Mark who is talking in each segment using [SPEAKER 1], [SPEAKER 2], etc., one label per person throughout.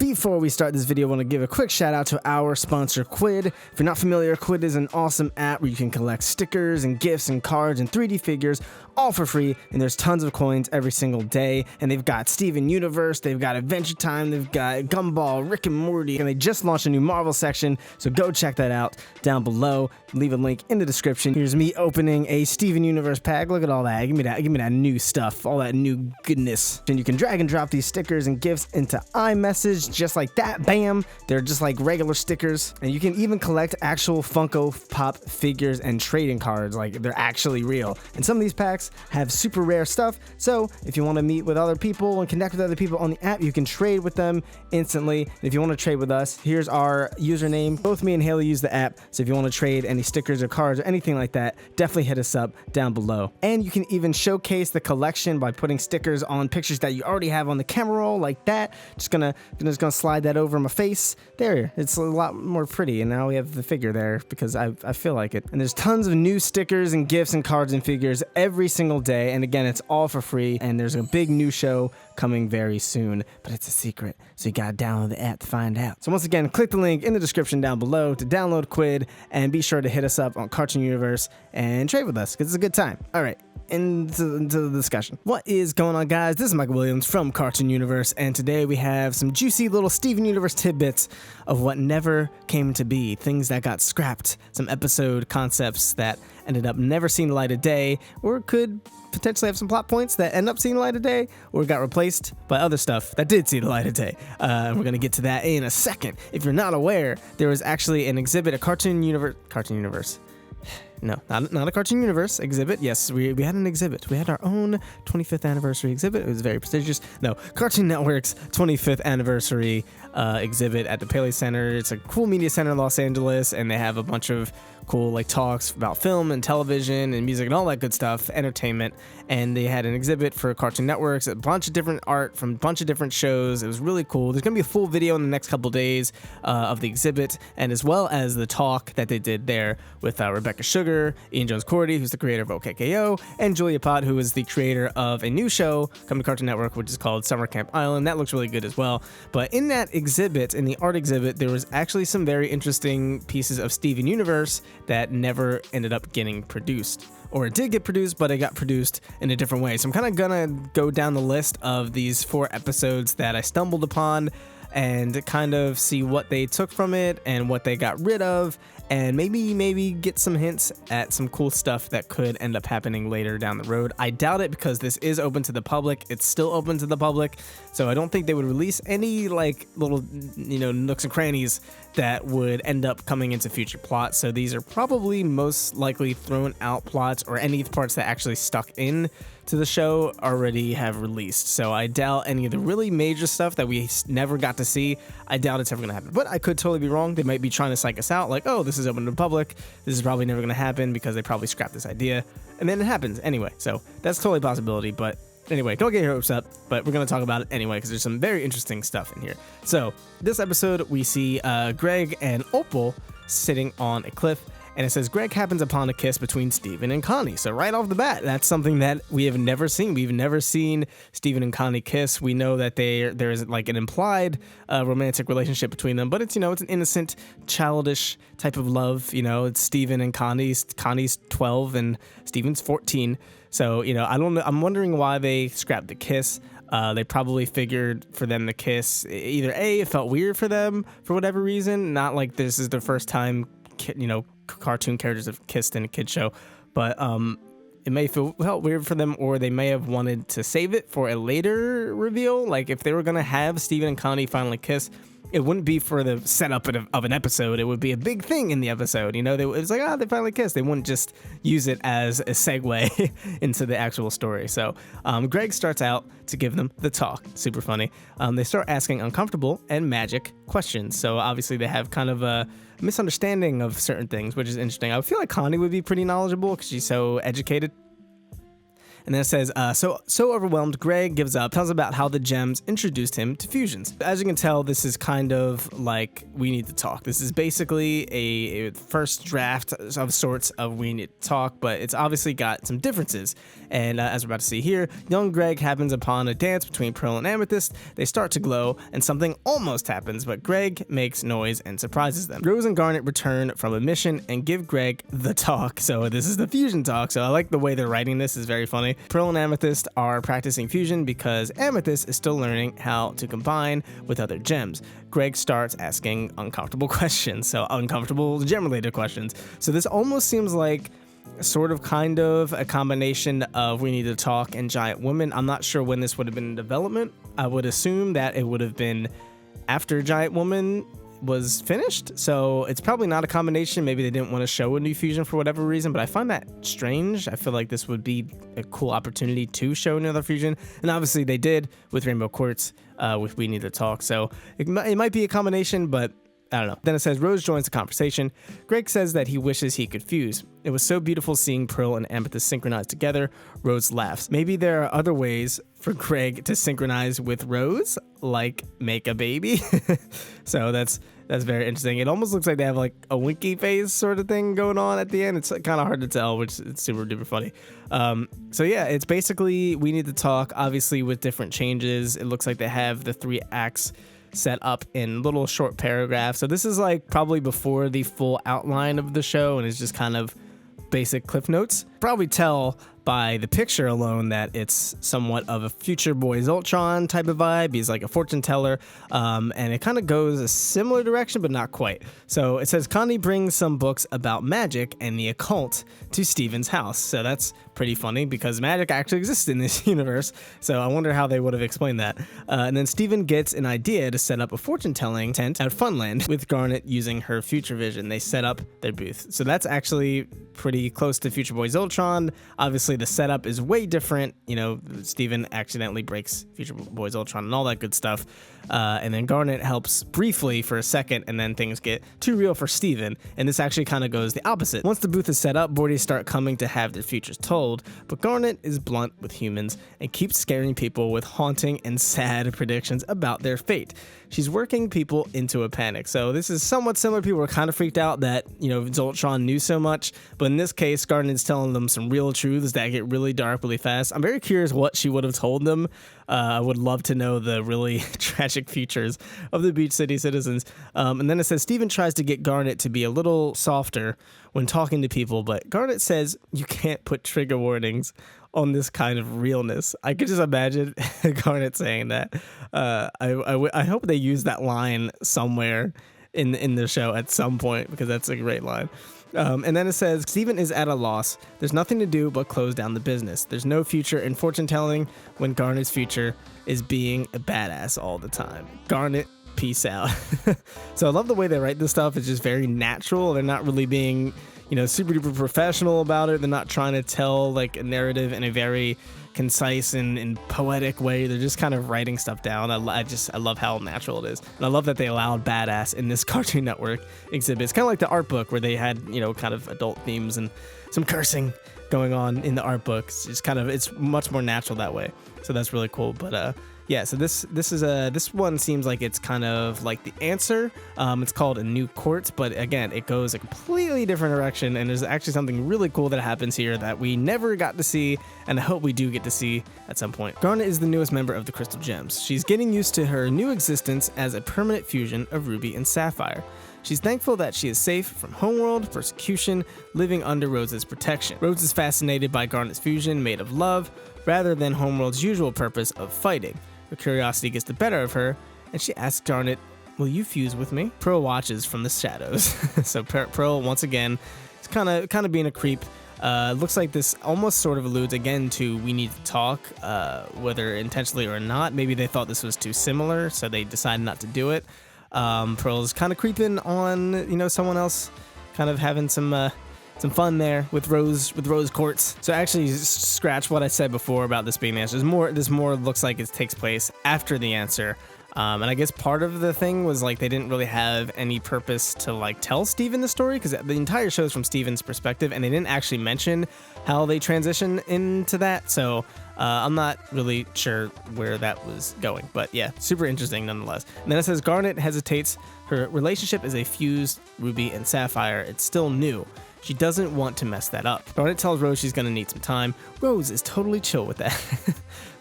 [SPEAKER 1] Before we start this video, I want to give a quick shout out to our sponsor, Quid. If you're not familiar, Quid is an awesome app where you can collect stickers and gifts and cards and 3D figures all for free, and there's tons of coins every single day. And they've got Steven Universe, they've got Adventure Time, they've got Gumball, Rick and Morty, and they just launched a new Marvel section, so go check that out down below. Leave a link in the description. Here's me opening a Steven Universe pack. Look at all that. Give me that new stuff, all that new goodness. And you can drag and drop these stickers and gifts into iMessage just like that. Bam! They're just like regular stickers. And you can even collect actual Funko Pop figures and trading cards, like they're actually real. And some of these packs have super rare stuff, so if you want to meet with other people and connect with other people on the app, you can trade with them instantly. And if you want to trade with us, here's our username. Both me and Hailey use the app, so if you want to trade any stickers or cards or anything like that, definitely hit us up down below. And you can even showcase the collection by putting stickers on pictures that you already have on the camera roll, like that. Just gonna slide that over my face. There, it's a lot more pretty, and now we have the figure there because I feel like it. And there's tons of new stickers and gifts and cards and figures every single day, and again, it's all for free. And there's a big new show coming very soon, but it's a secret, so you gotta download the app to find out. So once again, click the link in the description down below to download Quid, and be sure to hit us up on Cartoon Universe and trade with us because it's a good time. All right, into the discussion. What is going on, guys? This is Michael Williams from Cartoon Universe, and today we have some juicy little Steven Universe tidbits of what never came to be, things that got scrapped, some episode concepts that ended up never seeing the light of day, or could potentially have some plot points that end up seeing the light of day, or got replaced by other stuff that did see the light of day. We're gonna get to that in a second. If you're not aware, there was actually an exhibit at Cartoon Universe. No, not a Cartoon Universe exhibit. Yes, we had an exhibit. We had our own 25th anniversary exhibit. It was very prestigious. No, Cartoon Network's 25th anniversary exhibit at the Paley Center. It's a cool media center in Los Angeles, and they have a bunch of cool like talks about film and television and music and all that good stuff, entertainment. And they had an exhibit for Cartoon Networks, a bunch of different art from a bunch of different shows. It was really cool. There's gonna be a full video in the next couple days of the exhibit, and as well as the talk that they did there with Rebecca Sugar, Ian Jones-Cordy, who's the creator of OKKO, and Julia Pott, who is the creator of a new show coming to Cartoon Network, which is called Summer Camp Island. That looks really good as well. But in that exhibit, in the art exhibit, there was actually some very interesting pieces of Steven Universe that never ended up getting produced. Or it did get produced, but it got produced in a different way. So I'm kind of gonna go down the list of these 4 episodes that I stumbled upon and kind of see what they took from it and what they got rid of, and maybe get some hints at some cool stuff that could end up happening later down the road. I doubt it because this is open to the public. It's still open to the public, so I don't think they would release any like little, nooks and crannies that would end up coming into future plots. So these are probably most likely thrown out plots, or any parts that actually stuck in to the show already have released. So I doubt any of the really major stuff that we never got to see. I doubt it's ever gonna happen, but I could totally be wrong. They might be trying to psych us out, like, oh, this is open to the public, this is probably never gonna happen because they probably scrapped this idea, and then it happens anyway. So that's totally a possibility. But anyway, don't get your hopes up, but we're going to talk about it anyway because there's some very interesting stuff in here. So this episode, we see Greg and Opal sitting on a cliff, and it says Greg happens upon a kiss between Steven and Connie. So right off the bat, that's something that we have never seen. We've never seen Steven and Connie kiss. We know that there is like an implied romantic relationship between them, but it's, it's an innocent, childish type of love. It's Steven and Connie. Connie's 12 and Steven's 14. So, I don't know. I'm wondering why they scrapped the kiss. They probably figured for them to kiss, either A, it felt weird for them for whatever reason, not like this is their first time, cartoon characters have kissed in a kid show, but it may felt weird for them, or they may have wanted to save it for a later reveal. Like if they were gonna have Steven and Connie finally kiss, it wouldn't be for the setup of an episode. It would be a big thing in the episode. It's like, they finally kissed. They wouldn't just use it as a segue into the actual story. So Greg starts out to give them the talk. Super funny. They start asking uncomfortable and magic questions. So obviously they have kind of a misunderstanding of certain things, which is interesting. I feel like Connie would be pretty knowledgeable because she's so educated. And then it says, so overwhelmed, Greg gives up, tells about how the gems introduced him to fusions. As you can tell, this is kind of like We Need to Talk. This is basically a first draft of sorts of We Need to Talk, but it's obviously got some differences. And as we're about to see here, young Greg happens upon a dance between Pearl and Amethyst. They start to glow, and something almost happens, but Greg makes noise and surprises them. Rose and Garnet return from a mission and give Greg the talk. So this is the fusion talk. So I like the way they're writing this, is very funny. Pearl and Amethyst are practicing fusion because Amethyst is still learning how to combine with other gems. Greg starts asking uncomfortable questions, so uncomfortable gem-related questions. So this almost seems like sort of kind of a combination of We Need to Talk and Giant Woman. I'm not sure when this would have been in development. I would assume that it would have been after Giant Woman was finished, so it's probably not a combination. Maybe they didn't want to show a new fusion for whatever reason, but I find that strange. I feel like this would be a cool opportunity to show another fusion, and obviously they did with Rainbow Quartz with We Need to Talk, so it might be a combination, but I don't know. Then it says Rose joins the conversation. Greg says that he wishes he could fuse. It was so beautiful seeing Pearl and Amethyst synchronize together. Rose laughs. Maybe there are other ways for Greg to synchronize with Rose, like make a baby. So that's very interesting. It almost looks like they have like a winky face sort of thing going on at the end. It's kind of hard to tell, which is super duper funny. So yeah, it's basically We Need to Talk, obviously with different changes. It looks like they have the 3 acts set up in little short paragraphs. So this is like probably before the full outline of the show, and it's just kind of basic cliff notes. Probably tell by the picture alone that it's somewhat of a Future Boys Ultron type of vibe. He's like a fortune teller, and it kind of goes a similar direction, but not quite. So it says Connie brings some books about magic and the occult to Steven's house. So that's pretty funny because magic actually exists in this universe. So I wonder how they would have explained that. And then Steven gets an idea to set up a fortune-telling tent at Funland with Garnet using her future vision. They set up their booth. So that's actually pretty close to Future Boys Ultron. Obviously, the setup is way different. You know, Steven accidentally breaks Future Boys Ultron and all that good stuff. And then Garnet helps briefly for a second, and then things get too real for Steven. And this actually kind of goes the opposite. Once the booth is set up, boardies start coming to have their futures told, but Garnet is blunt with humans and keeps scaring people with haunting and sad predictions about their fate. She's working people into a panic. So this is somewhat similar. People were kind of freaked out that, you know, Zoltron knew so much, but in this case, Garnet's telling them some real truths that get really dark really fast. I'm very curious what she would have told them. I would love to know the really tragic futures of the Beach City citizens. And then it says Steven tries to get Garnet to be a little softer when talking to people, but Garnet says you can't put trigger warnings on this kind of realness. I could just imagine Garnet saying that. I hope they use that line somewhere in the show at some point, because that's a great line. And then it says, Steven is at a loss. There's nothing to do but close down the business. There's no future in fortune telling when Garnet's future is being a badass all the time. Garnet, peace out. So I love the way they write this stuff. It's just very natural. They're not really being, you know, super duper professional about it. They're not trying to tell like a narrative in a very concise and poetic way. They're just kind of writing stuff down. I love how natural it is, and I love that they allowed badass in this Cartoon Network exhibit. It's kind of like the art book where they had, you know, kind of adult themes and some cursing going on in the art book. It's much more natural that way. So that's really cool. But yeah, so this one seems like it's kind of like the answer. It's called A New Court, but again, it goes a completely different direction, and there's actually something really cool that happens here that we never got to see, and I hope we do get to see at some point. Garnet is the newest member of the Crystal Gems. She's getting used to her new existence as a permanent fusion of Ruby and Sapphire. She's thankful that she is safe from homeworld persecution, living under Rose's protection. Rose is fascinated by Garnet's fusion made of love, rather than homeworld's usual purpose of fighting. Her curiosity gets the better of her, and she asks Garnet, "Will you fuse with me?" Pearl watches from the shadows. So Pearl, once again, is kind of being a creep. Looks like this almost sort of alludes again to We Need to Talk, whether intentionally or not. Maybe they thought this was too similar, so they decided not to do it. Pearl's kind of creeping on, you know, someone else, kind of having some fun there with Rose Quartz. So actually, scratch what I said before about this being the answer. This more looks like it takes place after the answer. And I guess part of the thing was like they didn't really have any purpose to like tell Steven the story, because the entire show is from Steven's perspective, and they didn't actually mention how they transition into that. So I'm not really sure where that was going, but yeah, super interesting nonetheless. And then it says Garnet hesitates. Her relationship is a fused Ruby and Sapphire. It's still new. She doesn't want to mess that up. Garnet tells Rose she's gonna need some time. Rose is totally chill with that.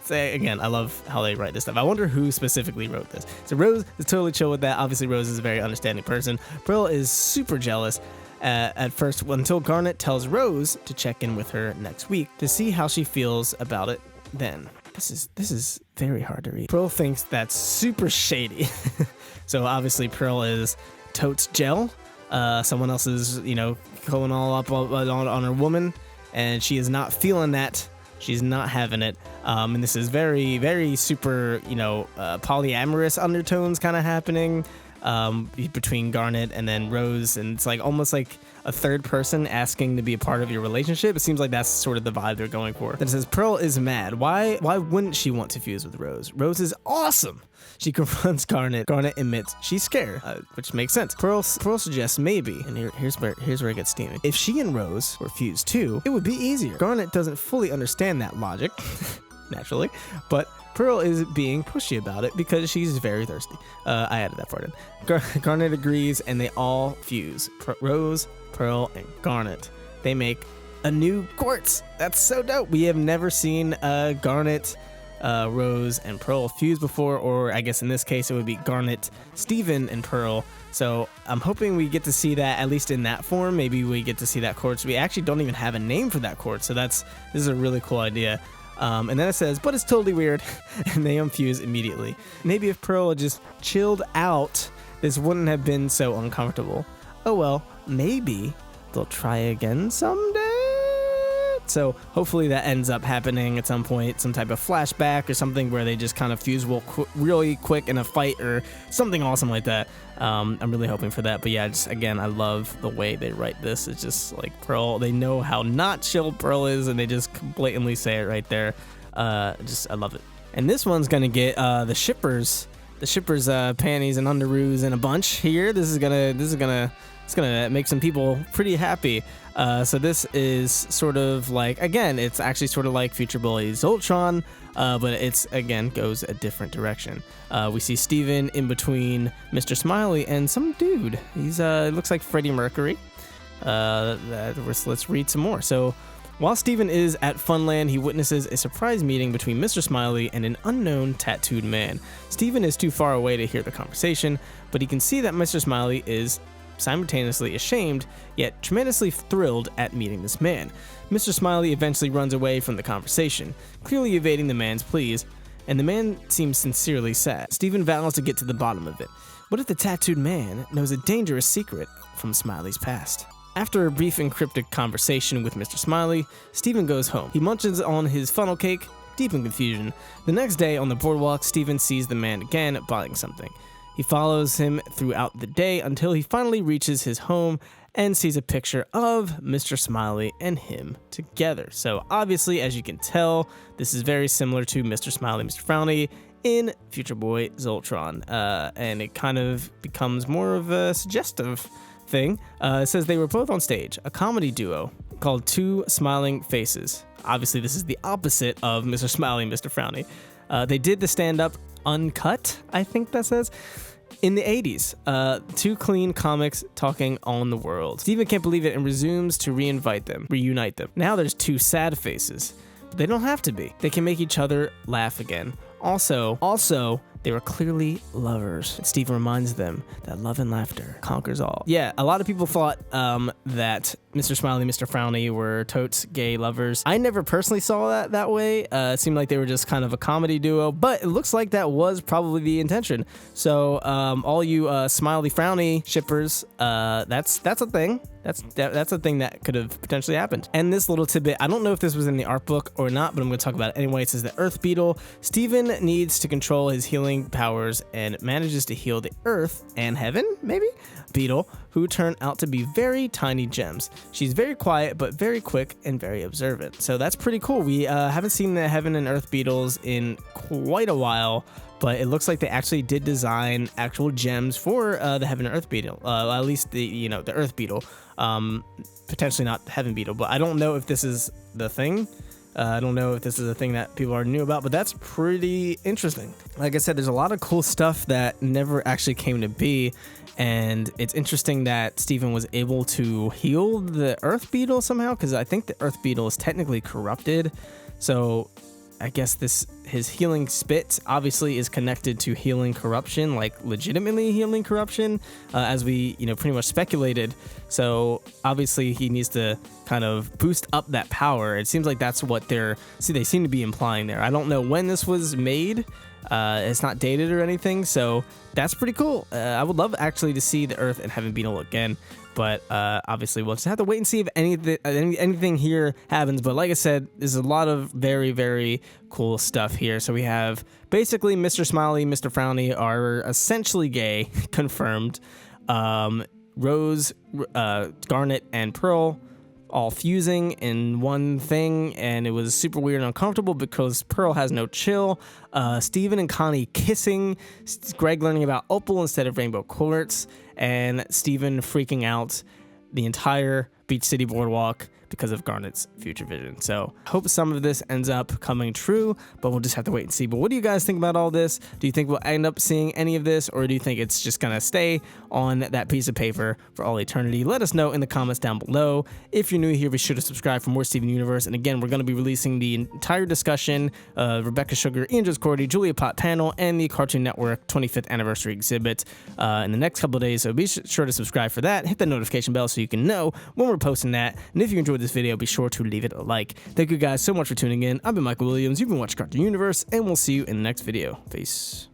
[SPEAKER 1] So again, I love how they write this stuff. I wonder who specifically wrote this. So Rose is totally chill with that. Obviously, Rose is a very understanding person. Pearl is super jealous at first until Garnet tells Rose to check in with her next week to see how she feels about it then. This is very hard to read. Pearl thinks that's super shady. So obviously Pearl is totes gel. Someone else is, going all up on her woman, and she is not feeling that. She's not having it. And this is very, very super, polyamorous undertones kind of happening between Garnet and then Rose. And it's like almost like a third person asking to be a part of your relationship. It seems like that's sort of the vibe they're going for. Then it says Pearl is mad. Why wouldn't she want to fuse with Rose? Rose is awesome. She confronts Garnet. Garnet admits she's scared, which makes sense. Pearl suggests maybe, and here's where it gets steamy. If she and Rose were fused too, it would be easier. Garnet doesn't fully understand that logic, naturally, but Pearl is being pushy about it because she's very thirsty. I added that part in. Garnet agrees, and they all fuse. Rose, Pearl, and Garnet. They make a new quartz. That's so dope. We have never seen Garnet, Rose, and Pearl fuse before, or I guess in this case it would be Garnet, Steven, and Pearl. So I'm hoping we get to see that at least in that form. Maybe we get to see that quartz. We actually don't even have a name for that quartz, so this is a really cool idea. And then it says, but it's totally weird, and they unfuse immediately. Maybe if Pearl had just chilled out, this wouldn't have been so uncomfortable. Oh well, maybe they'll try again someday. So hopefully that ends up happening at some point, some type of flashback or something where they just kind of fuse really quick in a fight or something awesome like that. I'm really hoping for that. But yeah, just again, I love the way they write this. It's just like Pearl, they know how not chill Pearl is, and they just blatantly say it right there. I love it. And this one's gonna get the shippers panties and underoos in a bunch here. It's gonna make some people pretty happy. So this is sort of like, again, it's actually sort of like Future Boy Zoltron, but it's, again, goes a different direction. We see Steven in between Mr. Smiley and some dude. He's looks like Freddie Mercury. Let's read some more. So while Steven is at Funland, he witnesses a surprise meeting between Mr. Smiley and an unknown tattooed man. Steven is too far away to hear the conversation, but he can see that Mr. Smiley is simultaneously ashamed, yet tremendously thrilled at meeting this man. Mr. Smiley eventually runs away from the conversation, clearly evading the man's pleas, and the man seems sincerely sad. Steven vows to get to the bottom of it. What if the tattooed man knows a dangerous secret from Smiley's past? After a brief encrypted conversation with Mr. Smiley, Steven goes home. He munches on his funnel cake, deep in confusion. The next day on the boardwalk, Steven sees the man again buying something. He follows him throughout the day until he finally reaches his home and sees a picture of Mr. Smiley and him together. So obviously, as you can tell, this is very similar to Mr. Smiley, Mr. Frowny in Future Boy Zoltron. And it kind of becomes more of a suggestive thing. It says they were both on stage, a comedy duo called Two Smiling Faces. Obviously, this is the opposite of Mr. Smiley and Mr. Frowny. They did the stand-up uncut, I think that says, in the 80s. Two clean comics talking on the world. Steven can't believe it and resumes to reunite them. Now there's two sad faces, but they don't have to be. They can make each other laugh again. Also, they were clearly lovers. And Steven reminds them that love and laughter conquers all. Yeah, a lot of people thought that Mr. Smiley, Mr. Frowny were totes gay lovers. I never personally saw that way. It seemed like they were just kind of a comedy duo, but it looks like that was probably the intention. So all you Smiley Frowny shippers, that's a thing. That's a thing that could have potentially happened. And this little tidbit, I don't know if this was in the art book or not, but I'm going to talk about it anyway. It says that Earth Beetle, Steven needs to control his healing powers and manages to heal the Earth and Heaven, maybe? Beetle, who turn out to be very tiny gems. She's very quiet, but very quick and very observant. So that's pretty cool. We haven't seen the Heaven and Earth Beetles in quite a while, but it looks like they actually did design actual gems for the Heaven and Earth Beetle. At least the Earth Beetle. Potentially not the Heaven Beetle, but I don't know if this is the thing. I don't know if this is a thing that people already knew about, but that's pretty interesting. Like I said, there's a lot of cool stuff that never actually came to be, and it's interesting that Steven was able to heal the Earth Beetle somehow, because I think the Earth Beetle is technically corrupted. So I guess his healing spit obviously is connected to healing corruption, like legitimately healing corruption, as we pretty much speculated. So obviously he needs to kind of boost up that power. It seems like that's what they seem to be implying there. I don't know when this was made. It's not dated or anything, so that's pretty cool. I would love actually to see the Earth and Heaven Beetle again. But obviously, we'll just have to wait and see if anything here happens. But like I said, there's a lot of very, very cool stuff here. So we have basically Mr. Smiley, Mr. Frowny are essentially gay, confirmed. Rose, Garnet, and Pearl all fusing in one thing, and it was super weird and uncomfortable because Pearl has no chill. Steven and Connie kissing, Greg learning about Opal instead of Rainbow Quartz, and Steven freaking out the entire Beach City Boardwalk because of Garnet's future vision. So I hope some of this ends up coming true, but we'll just have to wait and see. But what do you guys think about all this? Do you think we'll end up seeing any of this, or do you think it's just gonna stay on that piece of paper for all eternity? Let us know in the comments down below. If you're new here, be sure to subscribe for more Steven Universe. And again, we're gonna be releasing the entire discussion of Rebecca Sugar, Ian Cordy, Julia Pott panel, and the Cartoon Network 25th anniversary exhibit in the next couple of days. So be sure to subscribe for that. Hit the notification bell so you can know when we're posting that. And if you enjoyed this video, be sure to leave it a like. Thank you guys so much for tuning in. I've been Michael Williams. You've been watching Cartoon Universe, and we'll see you in the next video. Peace.